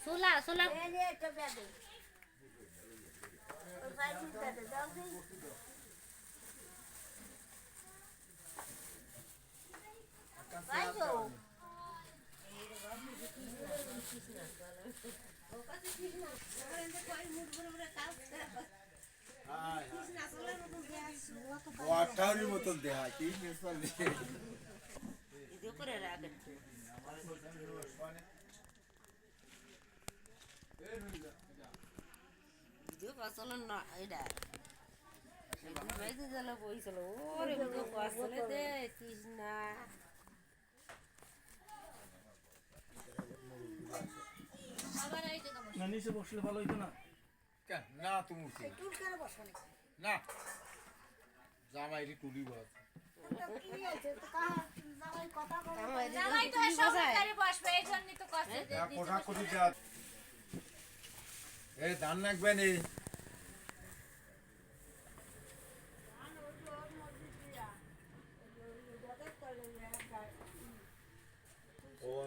সোলা সোলা ওয়াটারের মতো দেহা কি করে রাখেন ভিডিও পাসল না এটা বাইতে জানা বইছিল ওরে ভিডিও পাসলে দে কৃষ্ণা না নিচে বসলে ভালো হইতো না কেন না তুমি টুল কেন বসো না জামাইরি টুলি বস জামাই তো সরকারি বসবে এই জন্যই তো কষ্ট কোঠা কোঠি যা এই ধান রাখবেন এই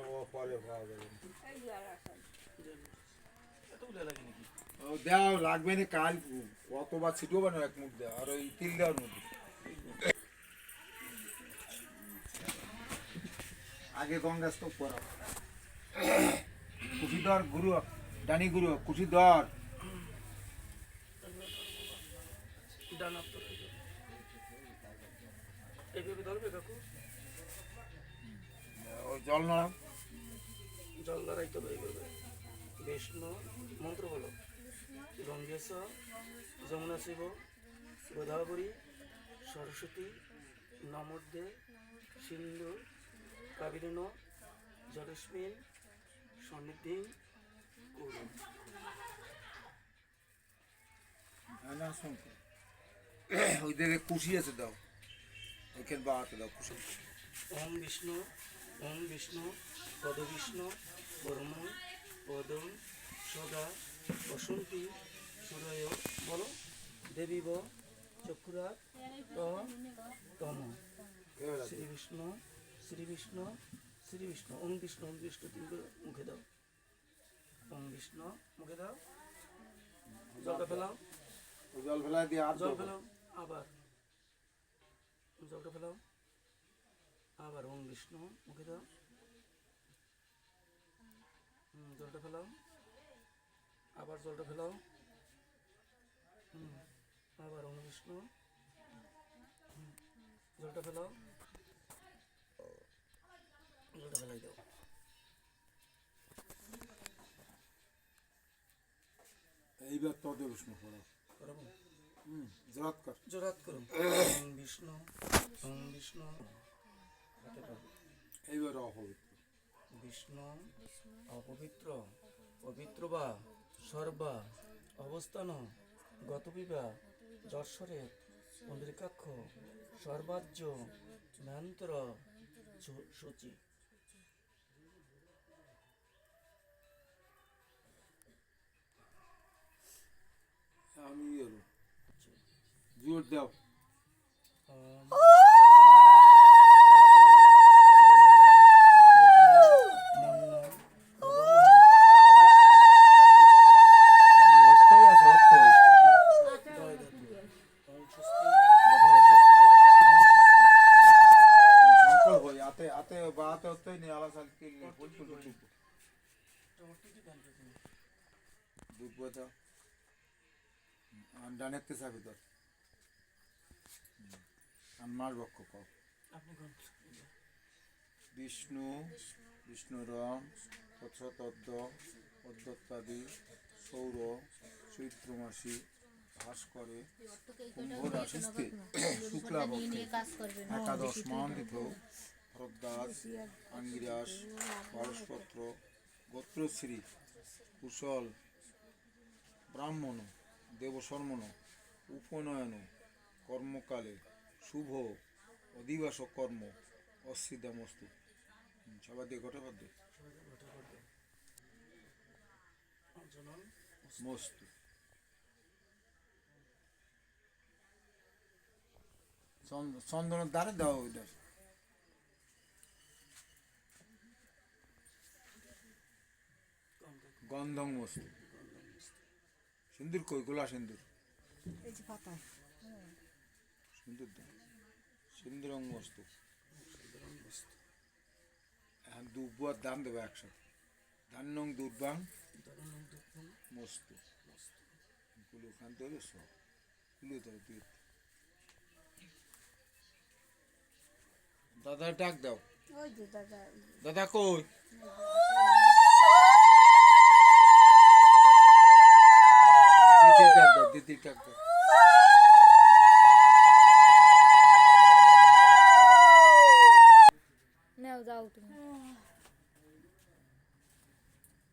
ও পরে খাওয়া যাবে এতগুলো লাগে নাকি ও দাও লাগবে না কাল কতবার ছিটও বানো এক মুখ দেওয়া আর ওই তিল দেওয়ার মধ্যে আগে গঙ্গা স্তূপ করা কুশি দর গুরু ডানি গুরু কুশি দর ডানা তো এইভাবে ধরবে কাকু ও জল না জল লড়াইতে হবে এইভাবে বিষ্ণু মন্ত্র বলো গঙ্গেশ যমুনা শিব গোদাবরী সরস্বতী নমর্দে সিন্ধু কাবিরেন জলস্মিন সন্নিধি কুরু না শুনতে ওই দিকে কুশি আছে দাও ওইখানে বাড়াতে দাও কুশি ওম বিষ্ণু পদ বিষ্ণু পরম পদম সদা বসন্তী সুরয় বলো দেবীব চক্ষুরা তম শ্রী বিষ্ণু শ্রী বিষ্ণু শ্রী বিষ্ণু ওম বিষ্ণু তিনবার মুখে দাও ওম বিষ্ণু মুখে দাও জলটা ফেলাও জল ফেলা দিয়ে আর জল ফেলাও আবার জলটা ফেলাও আবার ওম বিষ্ণু মুখে দাও জলটা ফেলাও আবার জলটা ফেলাও আবার ওম বিষ্ণু জলটা ফেলাও জলটা ফেলাই দাও এইবার তদে বিষ্ণু পড়ো করবো জরাত কর জোরাত করো ওম বিষ্ণু এইবার অপবিত্র বিষ্ণু অপবিত্র পবিত্র বা সর্বা অবস্থান গতবিবা যশ্বরে পুণ্ডরিকাক্ষ সর্বাজ্য মন্ত্র সূচি আমি এলো জোর দাও ডানেতে যাবে তোর আমার বক্ষ কও বিষ্ণু বিষ্ণুরম তৎসতদ্দ অদ্যত্তাদি সৌর চৈত্রমাসী ভাস্করে কুম্ভ রাশিস্থে শুক্লাপক্ষে একাদশ মান্বিত ভরদ্বাজ আঙ্গিরাস পরশপত্র গোত্রশ্রী কুশল ব্রাহ্মণ দেবশর্মণ উপনয়ন কর্মকালে শুভ অধিবাস কর্ম অসিদ্ধামস্তু সবাই দিয়ে ঘটে বাদ মস্তু চন্দনের দ্বারে দাও ওইটা গন্ধং মস্ত সিন্দুর কই গোলা সিন্দুর এই যে পাতায় সিন্দুর দাও সিন্দুরং মস্ত এখন দুব্বার দাম দেবো একসাথে ধান নং দুর্বাং মস্ত কুলো খান তৈরি সব কুলো তৈরি তুই দাদা ডাক দাও ওই যে দাদা দাদা কই দিদির ডাক দাও দিদির ডাক দাও নাও যাও তুমি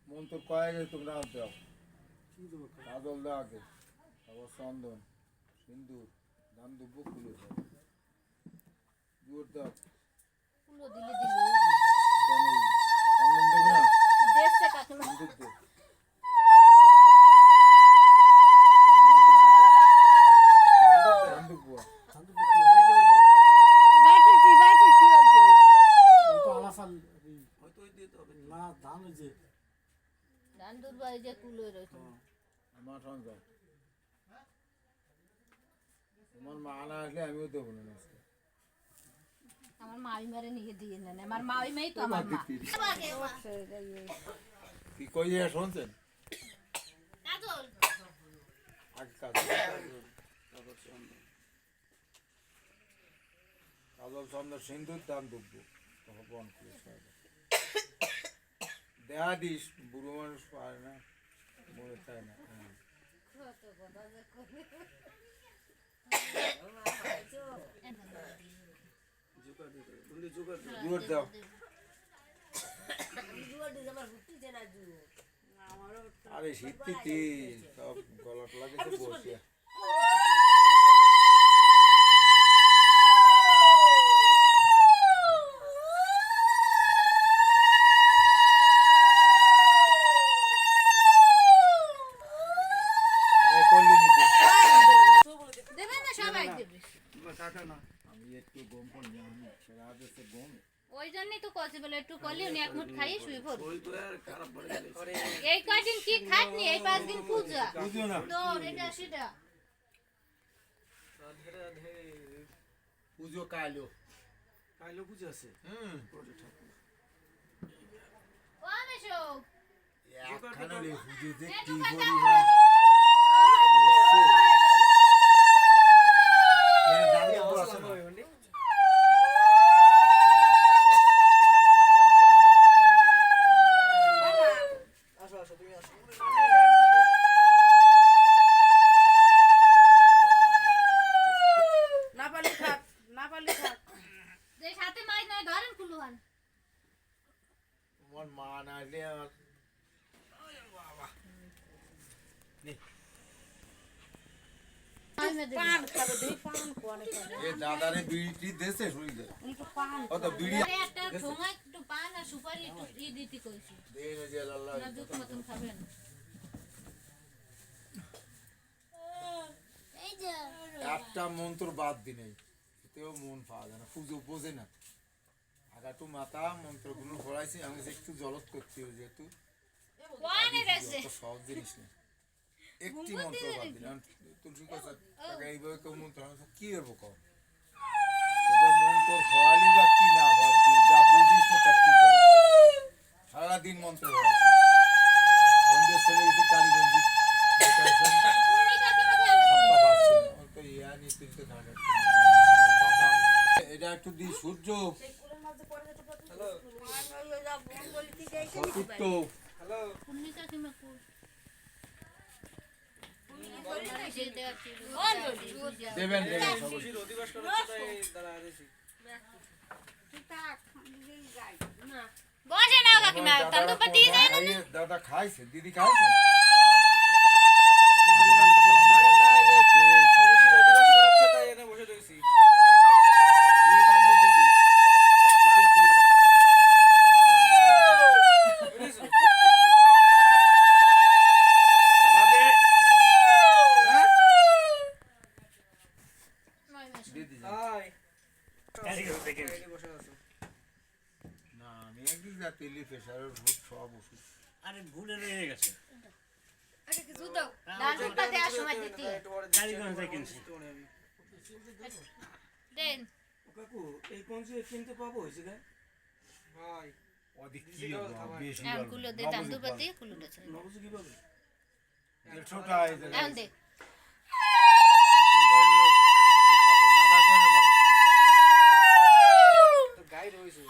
মন তোর কয়ে গেছে তোমরা দাও কি দেবো কাজল দাও আগে তারপর চন্দন সিন্দুর ধান দুব্বো কুলো দাও জোর দাও কুলো দিলে দিলে কেন চন্দন দেবে না দেখছে কাকিমা সিন্দুর দে ধান দুব্বো বাটি কি ওই যে তো আলাফাল হয়তো ওই দিতে হবে না ধান ওই যে ধান দুর্বাই যে কুলো রয়েছে আমার সঙ্গে যাও তোমার মা না আসলে আমিও দেবো না আজকে আমার মাই মারে নিয়ে দিয়ে নেন আমার মাই মাই তো আমার মা কি কই যে শুনছেন কাজল আগে কাজল তারপর চন্দন কাজল চন্দন সিন্দুর দাম দুব্বো তখন বন করে দেহা দিস বুড়ো মানুষ পারে না মনে চায় না হ্যাঁ জোগাড় দিতে হবে তুমি জোগাড় দিও জোর দাও আরে শীত সব গলা টলা গেছে বসিয়া দেবে না সবাই দেবে কাকা না আমি একটু গম করলাম আমি সারা দেশে গম ওই জন্যই তো কচি বলে একটু কলি উনি এক মুঠ খাইয়ে শুয়ে পড় ওই তো আর খারাপ পড়ে গেলে এই কয়দিন কি খাটনি এই 5 দিন পূজা বুঝো না তো এটা সেটা রাধে রাধে পুজো কাইলো কাইলো পুজো আছে ওরে ঠাকুর ও আমেশো একখানা রে পুজো যে এই কি দোকানটা করি করো। দাঁড়িয়ে বসে না আসো আসো তুমি আসো না পারলে থাক না পারলে থাক যে সাথে মাই নয় ধরেন কুলুহান তোমার মা না আসলে আমার পান খাবে দেই পান কোনে খাবে এ দাদারে বিড়ি দেশে শুই দে একটু পান ও তো বিড়ি আরে একটা ঠোঙা একটু পান আর সুপারি একটু দিতে কইছি দে না যে আল্লাহ না দুধ মতন খাবেন এই যে একটা মন্ত্র বাদ দি নাই এতেও মন পাওয়া যায় না পুজো বোঝে না আগাটু মাথা মন্ত্রগুলো পড়াইছি আমি যে একটু জলত করতে হবে যেহেতু কোনে গেছে অত সহজ জিনিস না একটি মন্ত্র বাদ দিলাম তুলসী কথা এইভাবে কেউ মন্ত্র আমি কি করবো কম তোদের মন্ত্র হওয়ালি বা কি না হয় তুই যা বুঝিস না তা কি করবো সারাদিন মন্ত্র হওয়াছে বন্ধের চলে গেছি কালীগঞ্জি উনি কাকিমা গেল সপ্তাহ পাচ্ছি না আমার তো ইয়া নিয়ে তুলতে থাকে এটা একটু দি সূর্য চতুর্থ হ্যালো উনি কাকিমা কই দেবেন দেবেন সব খুশির অধিবাস করার তাই দাঁড়া আছি বসে নাও কাকিমা তন্দুপা দিয়ে যায় না দাদা খাইছে দিদি খাইছে খুশির অধিবাস করাচ্ছে তাই এনে বসে রয়েছি বুঝেছো হাই এদিকে বসে আছো না আমি একদিন যা তেলি প্রেশারের ওষুধ সব ওষুধ আরে ভুলে রয়ে গেছে দাঁড়ুটা দেওয়ার সময় দিতে কালীগঞ্জে কিনছি দেন কাকু এই কঞ্চি কিনতে পাবো হয়েছে রে ভাই ওদিক কি বেশি এখন কুলো দে দাঁড়ু পাতি কুলোটা ছেড়ে নবজি কি পাবে 150 টাকা এই এখন দে দাদা জানে বল তো গাইড হইছে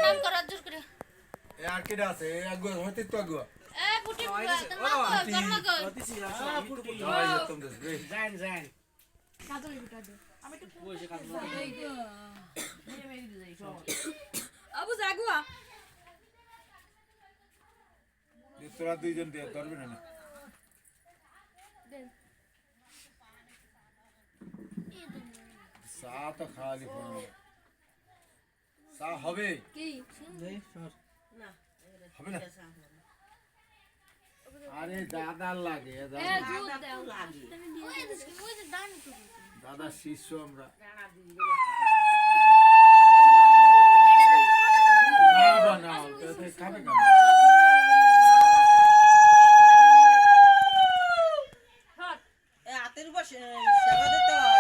নাম করার জোর করে এ আর কেডা আছে এ আগুয়া হইতে তো আগুয়া এ বুটি পুরা তো না কর্ম কর অতিসি আসো আমি তো বলি যাই যেতাম দেশ রে যান যান কাজল বুটা দে পয়সা কাটবো আবু জাগুয়া তোরা দুইজন দিয়ে ধরবি না চা তো খালি চা হবে কি হবে না আরে দাদার লাগে এ দুধ দাও ওই দিস ওই যে দান তো দাদা শিষ্য আমরা না বানাও তো খাবে কেন হাতের উপর সেবা দিতে হয়